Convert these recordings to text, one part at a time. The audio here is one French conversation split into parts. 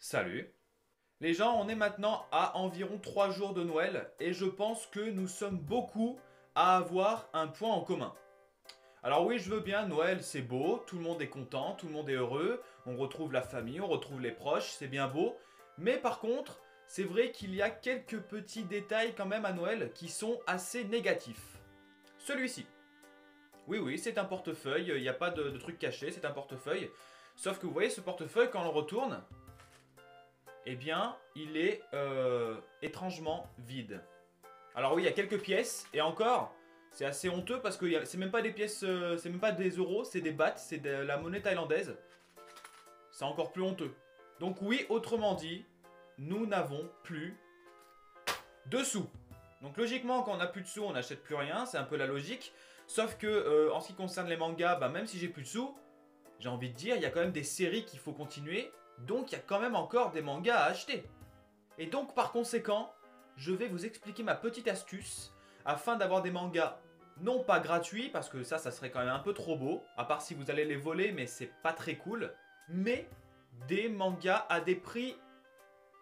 Salut. Les gens, on est maintenant à environ 3 jours de Noël et je pense que nous sommes beaucoup à avoir un point en commun. Alors oui, je veux bien, Noël c'est beau, tout le monde est content, tout le monde est heureux, on retrouve la famille, on retrouve les proches, c'est bien beau. Mais par contre, c'est vrai qu'il y a quelques petits détails quand même à Noël qui sont assez négatifs. Celui-ci. Oui, oui, c'est un portefeuille, il n'y a pas de truc caché, c'est un portefeuille. Sauf que vous voyez ce portefeuille, quand on le retourne, eh bien, il est étrangement vide. Alors oui, il y a quelques pièces, et encore, c'est assez honteux parce que c'est même pas des pièces, c'est même pas des euros, c'est des bahts, c'est de la monnaie thaïlandaise. C'est encore plus honteux. Donc oui, autrement dit, nous n'avons plus de sous. Donc logiquement, quand on n'a plus de sous, on n'achète plus rien, c'est un peu la logique. Sauf que en ce qui concerne les mangas, bah, même si j'ai plus de sous, j'ai envie de dire, il y a quand même des séries qu'il faut continuer. Donc il y a quand même encore des mangas à acheter. Et donc par conséquent, je vais vous expliquer ma petite astuce afin d'avoir des mangas non pas gratuits, parce que ça serait quand même un peu trop beau, à part si vous allez les voler, mais c'est pas très cool, mais des mangas à des prix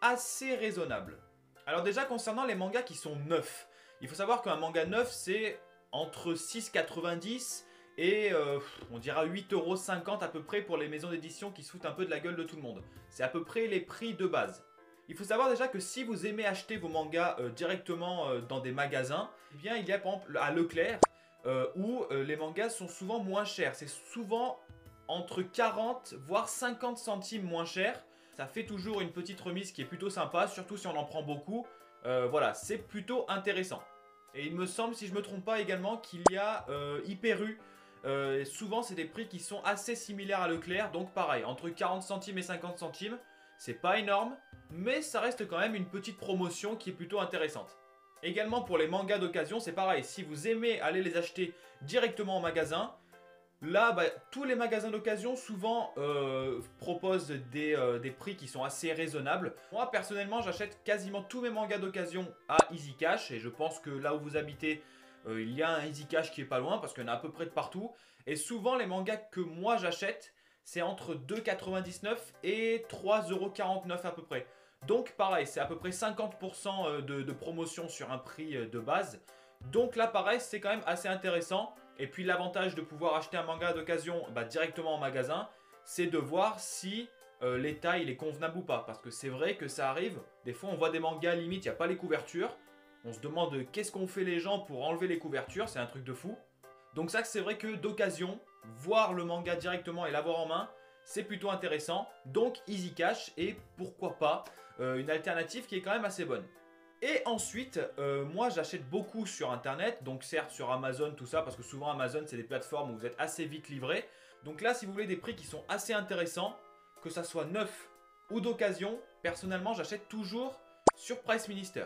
assez raisonnables. Alors déjà concernant les mangas qui sont neufs, il faut savoir qu'un manga neuf c'est entre 6,90 et on dira 8,50 € à peu près pour les maisons d'édition qui se foutent un peu de la gueule de tout le monde. C'est à peu près les prix de base. Il faut savoir déjà que si vous aimez acheter vos mangas directement dans des magasins, eh bien il y a par exemple à Leclerc où les mangas sont souvent moins chers. C'est souvent entre 40 voire 50 centimes moins cher. Ça fait toujours une petite remise qui est plutôt sympa, surtout si on en prend beaucoup. Voilà, c'est plutôt intéressant. Et il me semble, si je ne me trompe pas également, qu'il y a Hyper U. Souvent, c'est des prix qui sont assez similaires à Leclerc. Donc pareil, entre 40 centimes et 50 centimes. C'est pas énorme, mais ça reste quand même une petite promotion qui est plutôt intéressante. Également pour les mangas d'occasion, c'est pareil. Si vous aimez aller les acheter directement en magasin, là, bah, tous les magasins d'occasion souvent proposent des prix qui sont assez raisonnables. Moi, personnellement, j'achète quasiment tous mes mangas d'occasion à Easy Cash. Et je pense que là où vous habitez, il y a un Easy Cash qui est pas loin parce qu'il y en a à peu près de partout. Et souvent, les mangas que moi j'achète, c'est entre 2,99 et 3,49 € à peu près. Donc pareil, c'est à peu près 50% de promotion sur un prix de base. Donc là, pareil, c'est quand même assez intéressant. Et puis l'avantage de pouvoir acheter un manga d'occasion directement en magasin, c'est de voir si l'état il est convenable ou pas. Parce que c'est vrai que ça arrive, des fois on voit des mangas limite, il n'y a pas les couvertures. On se demande qu'est-ce qu'ont fait les gens pour enlever les couvertures, c'est un truc de fou. Donc ça c'est vrai que d'occasion, voir le manga directement et l'avoir en main, c'est plutôt intéressant. Donc Easy Cash est pourquoi pas une alternative qui est quand même assez bonne. Et ensuite, moi j'achète beaucoup sur internet, donc certes sur Amazon, tout ça, parce que souvent Amazon c'est des plateformes où vous êtes assez vite livré. Donc là, si vous voulez des prix qui sont assez intéressants, que ça soit neuf ou d'occasion, personnellement j'achète toujours sur Price Minister.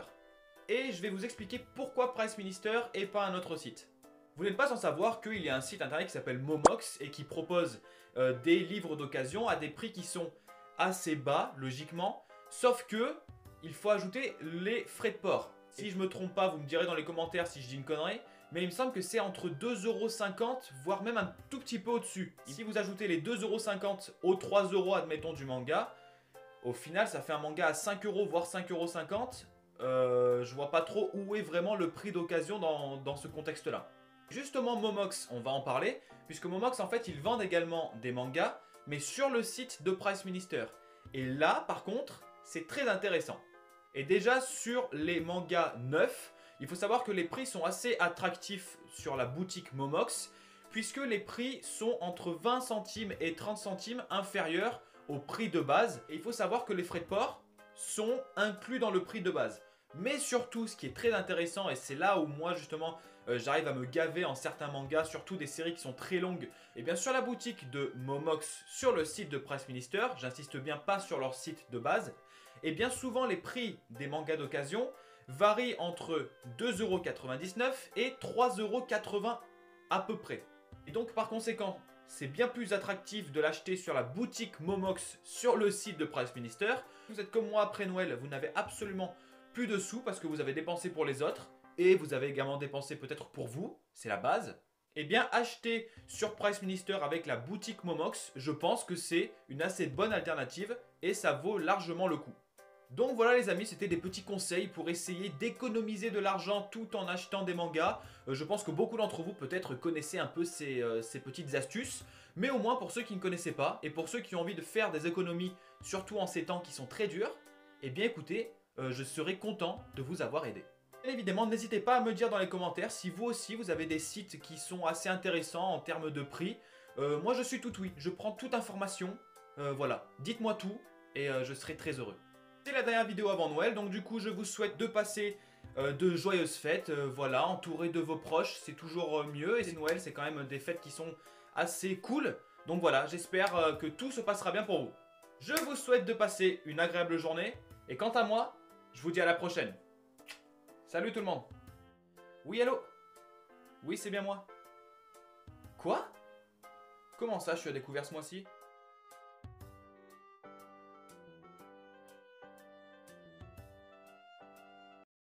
Et je vais vous expliquer pourquoi Price Minister et pas un autre site. Vous n'êtes pas sans savoir qu'il y a un site internet qui s'appelle Momox et qui propose des livres d'occasion à des prix qui sont assez bas, logiquement, sauf que il faut ajouter les frais de port. Si je me trompe pas, vous me direz dans les commentaires si je dis une connerie, mais il me semble que c'est entre 2,50 €, voire même un tout petit peu au-dessus. Si vous ajoutez les 2,50 € aux 3 € admettons du manga, au final ça fait un manga à 5 € voire 5,50 €. Je vois pas trop où est vraiment le prix d'occasion dans ce contexte-là. Justement Momox, on va en parler, puisque Momox en fait ils vendent également des mangas, mais sur le site de Price Minister. Et là par contre, c'est très intéressant. Et déjà sur les mangas neufs, il faut savoir que les prix sont assez attractifs sur la boutique Momox, puisque les prix sont entre 20 centimes et 30 centimes inférieurs au prix de base. Et il faut savoir que les frais de port sont inclus dans le prix de base. Mais surtout, ce qui est très intéressant, et c'est là où moi justement j'arrive à me gaver en certains mangas, surtout des séries qui sont très longues, et bien sur la boutique de Momox, sur le site de Price Minister, j'insiste bien pas sur leur site de base, et bien souvent les prix des mangas d'occasion varient entre 2,99 € et 3,80 € à peu près. Et donc par conséquent, c'est bien plus attractif de l'acheter sur la boutique Momox sur le site de Price Minister. Vous êtes comme moi après Noël, vous n'avez absolument plus de sous parce que vous avez dépensé pour les autres et vous avez également dépensé peut-être pour vous, c'est la base. Eh bien, acheter sur Price Minister avec la boutique Momox, je pense que c'est une assez bonne alternative et ça vaut largement le coup. Donc voilà les amis, c'était des petits conseils pour essayer d'économiser de l'argent tout en achetant des mangas. Je pense que beaucoup d'entre vous peut-être connaissez un peu ces petites astuces. Mais au moins pour ceux qui ne connaissaient pas et pour ceux qui ont envie de faire des économies, surtout en ces temps qui sont très durs, eh bien écoutez, je serai content de vous avoir aidé. Bien évidemment, n'hésitez pas à me dire dans les commentaires si vous aussi vous avez des sites qui sont assez intéressants en termes de prix. Moi je suis tout oui, je prends toute information. Voilà, dites-moi tout et je serai très heureux. C'est la dernière vidéo avant Noël, donc du coup je vous souhaite de passer de joyeuses fêtes, voilà, entouré de vos proches, c'est toujours mieux, et c'est Noël, c'est quand même des fêtes qui sont assez cool, donc voilà, j'espère que tout se passera bien pour vous. Je vous souhaite de passer une agréable journée, et quant à moi, je vous dis à la prochaine. Salut tout le monde. Oui, allô? Oui, c'est bien moi. Quoi? Comment ça, je suis à découvert ce mois-ci?